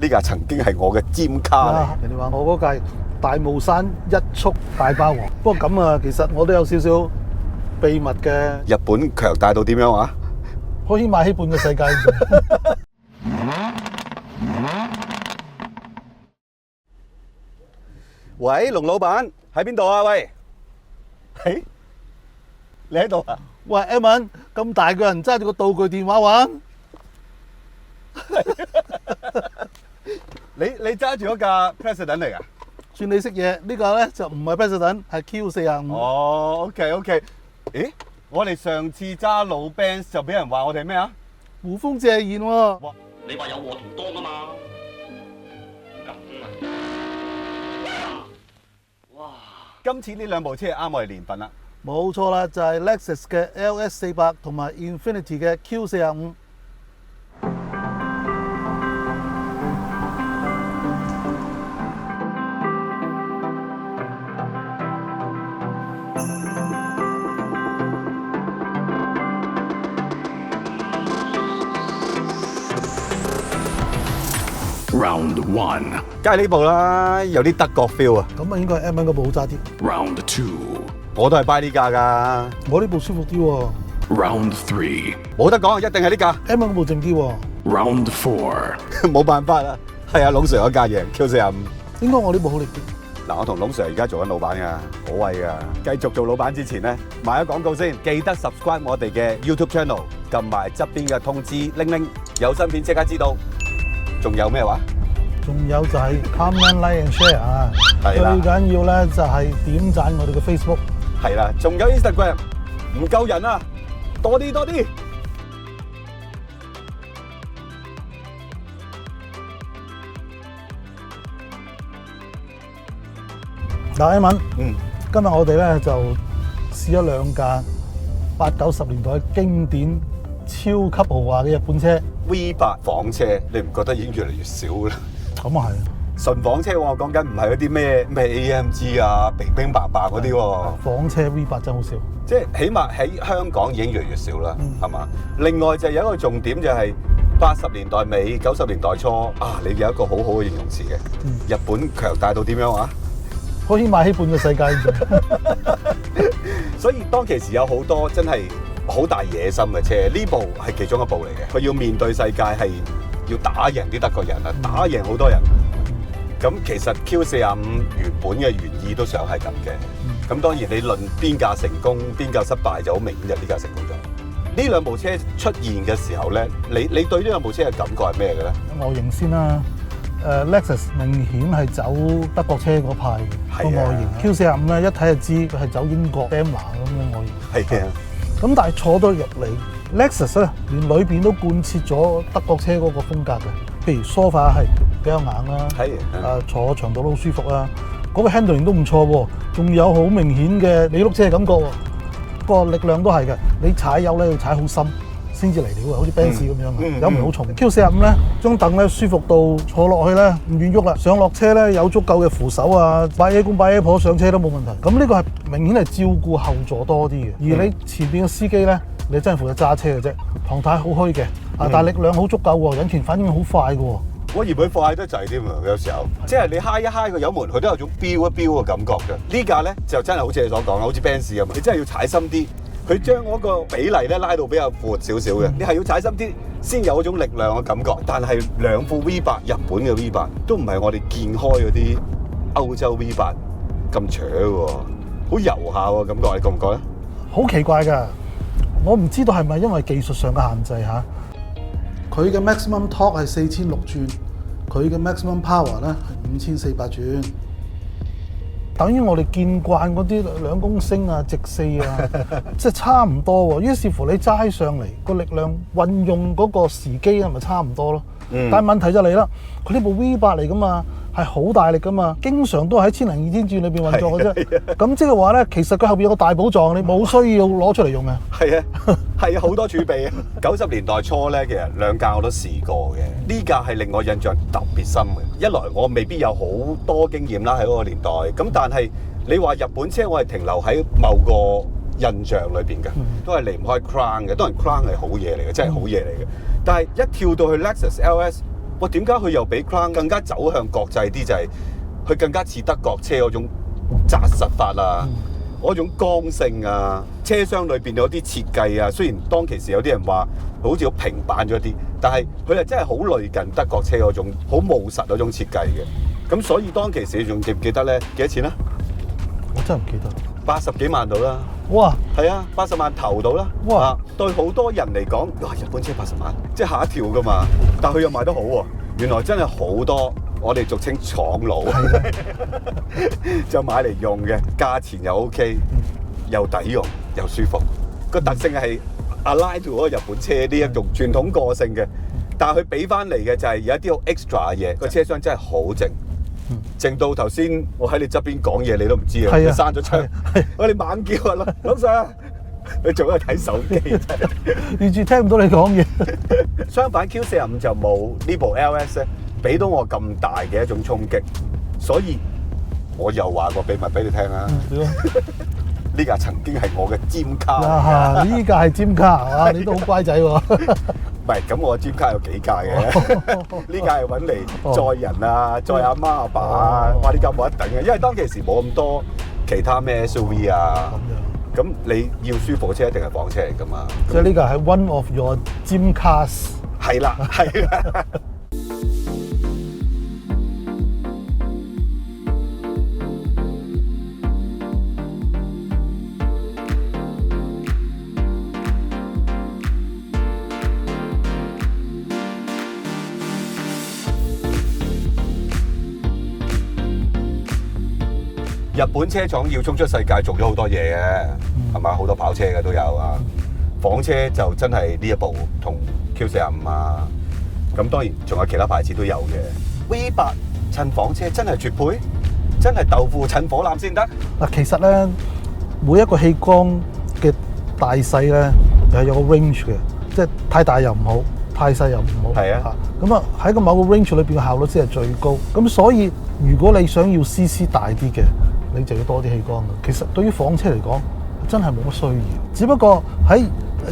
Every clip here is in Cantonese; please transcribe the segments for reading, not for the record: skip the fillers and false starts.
呢架曾經係我嘅尖卡嚟。人哋話我嗰架大霧山一速大霸王，不過咁啊，其實我都有少少秘密嘅。日本強大到點樣啊？可以買起半個世界。喂，龍老闆喺邊度啊？喂，嘿，你喺度啊？喂 ，Evan， 咁大個人揸住個道具電話玩，你揸住嗰架 President 嚟㗎？算你識嘢。呢個咧就唔係 President， 係 Q45。哦，OK。咦，我哋上次揸老 Benz 就俾人話我哋咩啊？胡風謝賢喎。你話有禍同當啊嘛？咁啊！哇！今次呢兩部車係啱我哋年份啦。冇錯啦，就係 Lexus 嘅 LS400同埋 Infiniti 嘅 Q45。Round 1, 梗係呢部啦，有啲德國 feel 啊！咁啊，應該係 Evan 嗰部好揸啲。 Round 2, 我都係 buy 呢架㗎，我呢部舒服啲喎。Round 3, 冇得講，一定係呢架， Evan 嗰部靜啲喎。 Round 4, 冇辦法啦。係啊，龍 Sir 嗰架贏 Q45。應該我呢部好力啲。嗱，我同龍 Sir 而家做緊老闆㗎，好威㗎。繼續做老闆之前咧，賣咗廣告先，記得 subscribe 我哋嘅 YouTube channel， 撳埋側邊嘅通知鈴鈴，有新片即刻知道。仲有咩話？仲有就係 comment like and share 啊！最係啦緊要咧就係點讚我哋嘅 Facebook。係啦，仲有 Instagram， 唔夠人啊，多啲。嗱，Evan，今日我哋咧就試咗兩架80-90年代經典超級豪華嘅日本車。V8 房車，你唔覺得已經越嚟越少啦？咁啊係，純房車我講緊唔係嗰啲咩 AMG 啊、平平白白嗰啲喎，房車 V8 真係好少。即係起碼喺香港已經越嚟越少啦，係嘛？另外就有一個重點就係80年代尾、90年代初啊，你有一個好好嘅形容詞嘅，日本強大到點樣啊？可以買起半個世界。所以當其時有好多真係好大野心嘅車，呢部係其中一部嚟嘅。佢要面對世界係要打贏啲德國人啊，打贏好多人。咁其實 Q45 原本嘅原意都想係咁嘅。咁當然你論邊架成功邊架失敗就好明顯，就呢架成功咗。呢兩部車出現嘅時候咧，你對呢兩部車嘅感覺係咩嘅咧？外形先啦。Lexus 明顯係走德國車嗰派嘅個外形，Q45咧一睇就知佢係走英國 Daimler 咁嘅外形。係啊，咁但係坐到入嚟 Lexus 咧，連裏邊都貫徹咗德國車嗰個風格嘅。譬如 sofa 係比較硬啦，坐長度都好舒服啦。嗰個 handling 都唔錯喎，仲有好明顯嘅你碌車嘅感覺喎。個力量都係嘅，你踩油咧要踩好深先至嚟料啊，好似 Benz 咁樣啊，油唔係好重。Q45 咧，張凳咧舒服到坐落去咧唔願喐啦，上落車咧有足夠嘅扶手啊，擺 A 公擺 A 婆上車都冇問題。咁呢個係明顯係照顧後座多啲嘅，而你前邊嘅司機咧，你真係負責揸車嘅啫，旁太好虛嘅，但係力量好足夠喎，引擎反應好快嘅喎。我嫌佢快得滯添啊！有時候即係你揩一揩個油門，佢都有種飆一飆嘅感覺嘅。呢架咧就真係好似你所講，好似 Benz 咁，你真係要踩深啲。佢將嗰個比例咧拉到比較闊少少嘅，你係要踩深啲先有嗰種力量嘅感覺。但係兩副 V8 日本嘅 V8 都唔係我哋見開嗰啲歐洲 V8 咁扯喎，好油下喎感覺，你覺唔覺咧？好奇怪㗎，我唔知道係咪因為技術上嘅限制嚇。佢嘅 maximum torque 係4006轉，佢嘅 maximum power 咧係5400轉。等於我哋見慣嗰啲2公升啊、直4啊，即係差唔多喎。於是乎你揸上嚟個力量運用嗰個時機係咪差唔多咯？但係問題就嚟啦，佢呢部 V8 嚟噶嘛，係好大力噶嘛，經常都喺1000零2000轉裏邊運作嘅啫。咁即係話咧，其實佢後邊有個大寶藏，你冇需要攞出嚟用嘅。係啊，係好多儲備啊！90年代初咧，其實兩架我都試過嘅，呢架係令我印象特別深嘅。一來我未必有好多經驗啦喺嗰個年代，咁但係你話日本車，我係停留喺某個印象裏邊嘅，都係離唔開 Crown 嘅。當然 Crown 係好嘢嚟嘅，真係好嘢嚟嘅。但係一跳到去 Lexus LS，哇，點解佢又比 Crown 更加走向國際啲？就係佢更加似德國車嗰種紮實法啊，嗰種剛性啊，車廂裏邊有啲設計啊。雖然當其時有啲人話好似好平板咗啲，但係佢係真係好類近德國車嗰種好務實嗰種設計嘅。咁所以當其時你仲記唔記得咧？幾多錢啊？我真係唔記得。80幾萬到啦。哇！係啊，80萬頭到啦。哇！對好多人嚟講，哇！日本車80萬，即係嚇一跳噶嘛。但係佢又賣得好喎。原來真係好多我哋俗稱廠佬就買嚟用嘅，價錢又 OK，又抵用又舒服。個特性係 align to 嗰個日本車呢一種傳統個性嘅，但係佢俾翻嚟嘅就係有一啲好 extra 嘅嘢。個車廂真係好靜。靜到頭先，我喺你側邊講嘢，你都唔知啊！你閂咗窗，我哋猛叫啊，老Sir，你仲喺度睇手機，完全聽唔到你講嘢。相反 Q45就冇呢部 LS 咧，俾到我咁大嘅一種衝擊，所以我又話個秘密俾你聽啦。呢架曾經係我嘅尖卡。呢架係尖卡啊！你都好乖仔喎。唔係，咁我尖卡有幾架嘅，呢架係揾嚟載人啊，載阿媽阿爸啊，哇！呢架冇得頂嘅，因為當其時冇咁多其他咩 SUV 啊，咁你要舒服嘅車一定係房車嚟㗎嘛。即係呢個係 one of your dream cars。係啦，係啦。日本車廠要衝出世界，做咗好多嘢嘅，係嘛？好多跑車嘅都有啊。房車就真係呢一部同 Q45啊，咁當然仲有其他牌子都有嘅。V8襯房車真係絕配，真係豆腐襯火腩先得。嗱，其實咧每一個氣缸嘅大細咧係有個 range 嘅，即係太大又唔好，太細又唔好。係啊。咁啊喺個某個 range 裏邊嘅效率先係最高。咁所以如果你想要 CC 大啲嘅，你就要多啲氣缸嘅。其實對於房車嚟講，真係冇乜需要。只不過喺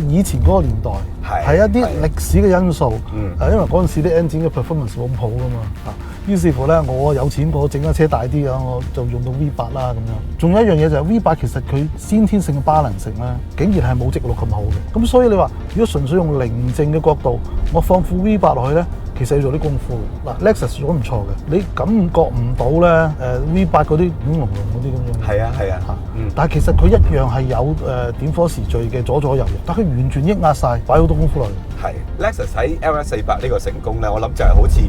以前嗰個年代係一啲歷史嘅因素。因為嗰陣時啲 engine 嘅 performance 冇咁好噶嘛。於是乎咧，我有錢過整架車大啲嘅，我就用到 V8啦咁樣。仲有一樣嘢就係 V8 其實佢先天性嘅 balance 咧，竟然係冇直六咁好嘅。咁所以你話如果純粹用寧靜嘅角度，我放副 V8 落去咧，其實要做啲功夫嘅。嗱 ，Lexus 做得唔錯嘅，你感覺唔到咧V8 嗰啲轟隆隆嗰啲咁樣。係啊係啊。但係其實佢一樣係有點火時序嘅左右，但佢完全抑壓晒，擺好多功夫落去。係 Lexus 喺 LS400呢個成功咧，我諗就係好似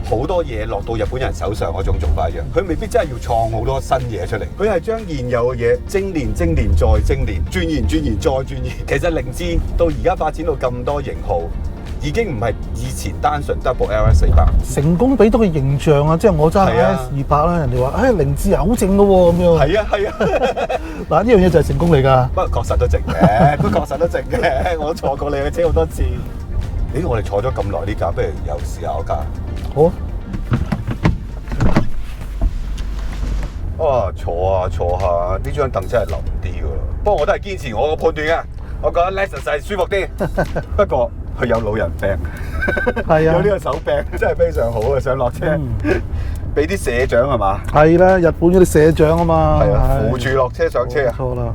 好多嘢落到日本人手上嗰種做法一樣，佢未必真係要創好多新嘢出嚟，佢係將現有嘅嘢精煉、精煉再精煉，鑽研、鑽研再鑽研。其實凌志到而家發展到咁多型號，已經唔係以前單純得部 LS400，成功俾到個形象啊！即係我揸 LS200啦，人哋話凌志啊好正咯喎咁樣。係啊係啊，嗱呢樣嘢就係成功嚟㗎。不過確實都正嘅，都確實都正嘅。我坐過你嘅車好多次。咦，我哋坐咗咁耐呢架，不如又試下嗰架。好。啊，坐下，呢張凳真係腍啲㗎。不過我都係堅持我個判斷嘅，我覺得 Lexus 係舒服啲。不過佢有老人病，係啊，有呢個手病真係非常好啊！上落車，俾啲社長係嘛？係啦，日本嗰啲社長啊嘛，係啊，扶住落車上車啊。錯啦。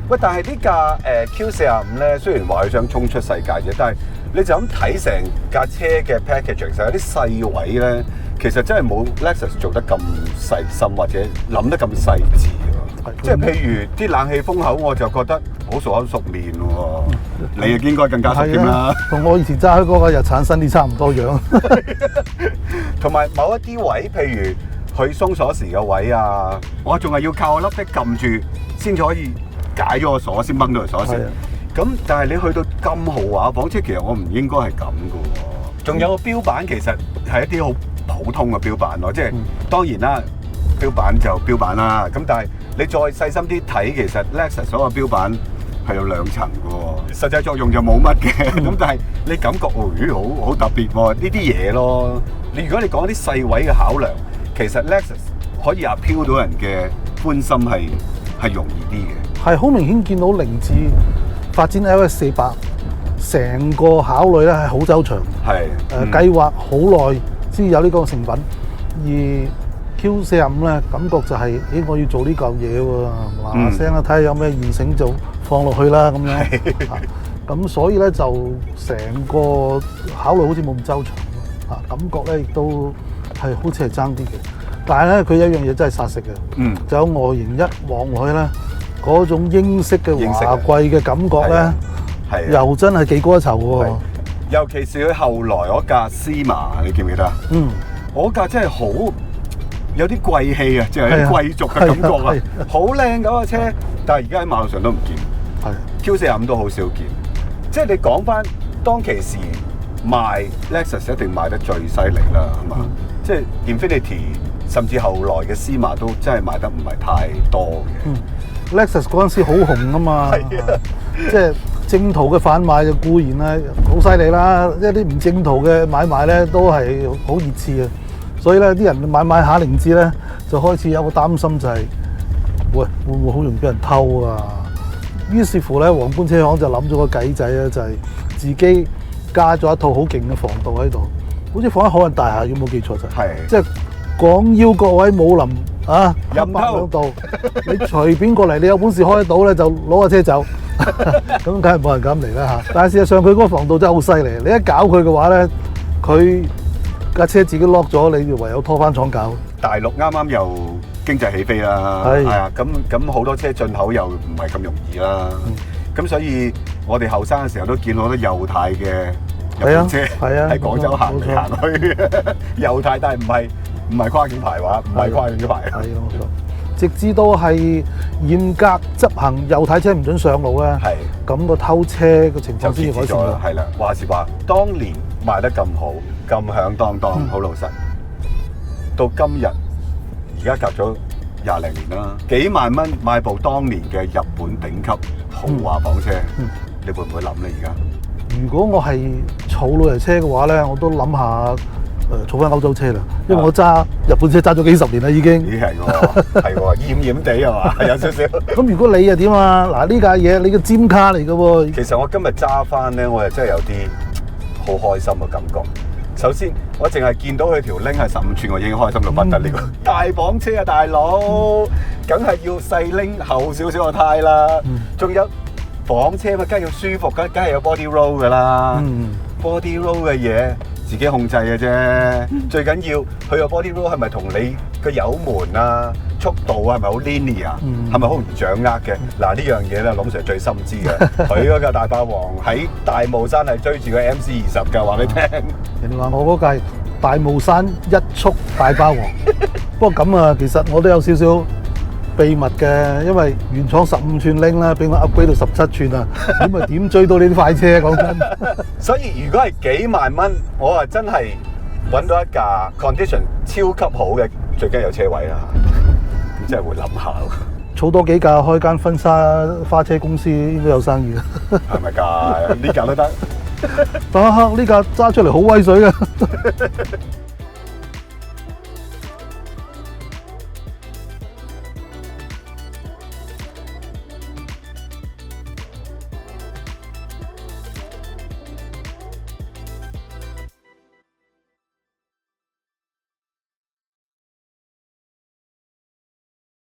喂，但係呢架Q45咧，雖然話佢想衝出世界啫，但係你就咁睇成架車嘅 packaging， 其實有啲細位咧，其實真係冇 Lexus 做得咁細心或者諗得咁細緻喎。即係譬如啲冷氣風口，我就覺得好熟口熟面喎。你亦應該更加熟添啦。同我以前揸開嗰個日產新啲差唔多樣。同埋某一啲位，譬如佢鬆鎖匙嘅位啊，我仲係要靠個粒的撳住先至可以解咗個鎖，先掹到條鎖匙。咁但係你去到咁豪華房車，其實我唔應該係咁嘅喎。仲有個標板，其實係一啲好普通嘅標板咯，即係當然啦，標板就標板啦。咁但係你再細心啲睇，其實 Lexus 所有標板係有2層嘅喎，實際作用就冇乜嘅。咁但係你感覺好特別喎，呢啲嘢咯。如果你講啲細位嘅考量，其實 Lexus 可以appeal到人嘅歡心係容易啲嘅。係好明顯見到凌志發展 LS400，成個考慮咧係好周詳，係計劃好耐先有呢個成品。而 Q45咧，感覺就係、我要做呢嚿嘢喎，嗱聲啦，睇下有咩現成就放落去啦咁樣。咁所以咧就成個考慮好似冇咁周詳感覺咧亦都係好似係爭啲嘅。但係咧佢有一樣嘢真係殺食嘅，就有外形一望落去咧，嗰種英式嘅華貴嘅感覺咧，又真係幾高一籌喎。尤其是佢後來嗰架司馬，你記唔記得啊？嗰架真係好有啲貴氣啊，即係有啲貴族嘅感覺啊，好靚嗰個車。但係而家喺馬路上都唔見，Q45都好少見。即係你講翻當其時賣 Lexus 一定賣得最犀利啦，係嘛？即係 Infiniti 甚至後來嘅司馬都真係賣得唔係太多嘅。Lexus 嗰陣時好紅啊嘛，即係正途嘅販賣就固然咧好犀利啦，一啲唔正途嘅買賣咧都係好熱刺嘅。所以咧啲人買下凌志咧就開始有個擔心就係、喂會唔會好容易俾人偷啊？於是乎咧，皇冠車行就諗咗個計仔咧，就係、自己加咗一套好勁嘅防盜喺度，好似放喺海運大廈，有冇記錯就係，即係廣邀各位武林啊，任偷道，你隨便過嚟，你有本事開得到咧，就攞個車走，咁梗係冇人敢嚟啦嚇。但係事實上佢嗰個防盜真係好犀利，你一搞佢嘅話咧，佢架車自己 lock 咗，你唯有拖翻廠搞。大陸啱啱又經濟起飛啦，係啊，咁好多車進口又唔係咁容易啦，咁所以我哋後生嘅時候都見到好多右軚嘅日本車喺廣州行嚟行去，右軚但係唔係跨境牌話，唔係跨境嘅牌。係冇錯，直至到係嚴格執行右軚車唔准上路咧，咁個偷車嘅情況先至改善啦。係啦，話時話，當年賣得咁好，咁響當當，好老實，到今日。而家隔咗20零年啦，幾萬蚊買部當年嘅日本頂級豪華房車，你會唔會諗咧？而家如果我係儲旅遊車嘅話咧，我都諗下儲翻歐洲車啦，因為我揸日本車揸咗幾十年啦已經。咦係喎，係喎，厭厭地係嘛，有少少。咁如果你又點啊？嗱呢架嘢你嘅尖卡嚟嘅喎。其實我今日揸翻咧，我又真係有啲好開心嘅感覺。首先，我淨係見到佢條 link 係15寸，我已經開心到不得了。大房車啊，大佬，梗係要細 link 厚少少個胎啦。仲有房車嘛，梗係要舒服，梗係有 body roll 噶啦。body roll 嘅嘢自己控制嘅啫。最緊要佢個 body roll 係咪同你個油門啊、速度啊係咪好 linear，係咪好唔掌握嘅？嗱呢樣嘢咧，林 Sir 最深知嘅。佢嗰架大霸王喺大霧山係追住個 MC20㗎，話你聽。人哋話我嗰架大霧山一速大霸王，不過咁啊，其實我都有少少秘密嘅，因為原廠15寸拎啦，俾我 upgrade 到17寸啊，咁啊點追到你啲快車？講真，所以如果係幾萬蚊，我啊真係揾到一架 condition 超級好嘅，最緊有車位啦，咁真係會諗下。儲多幾架開間婚紗花車公司應該有生意啊？係咪㗎？呢架都得。但係呢架揸出嚟好威水嘅。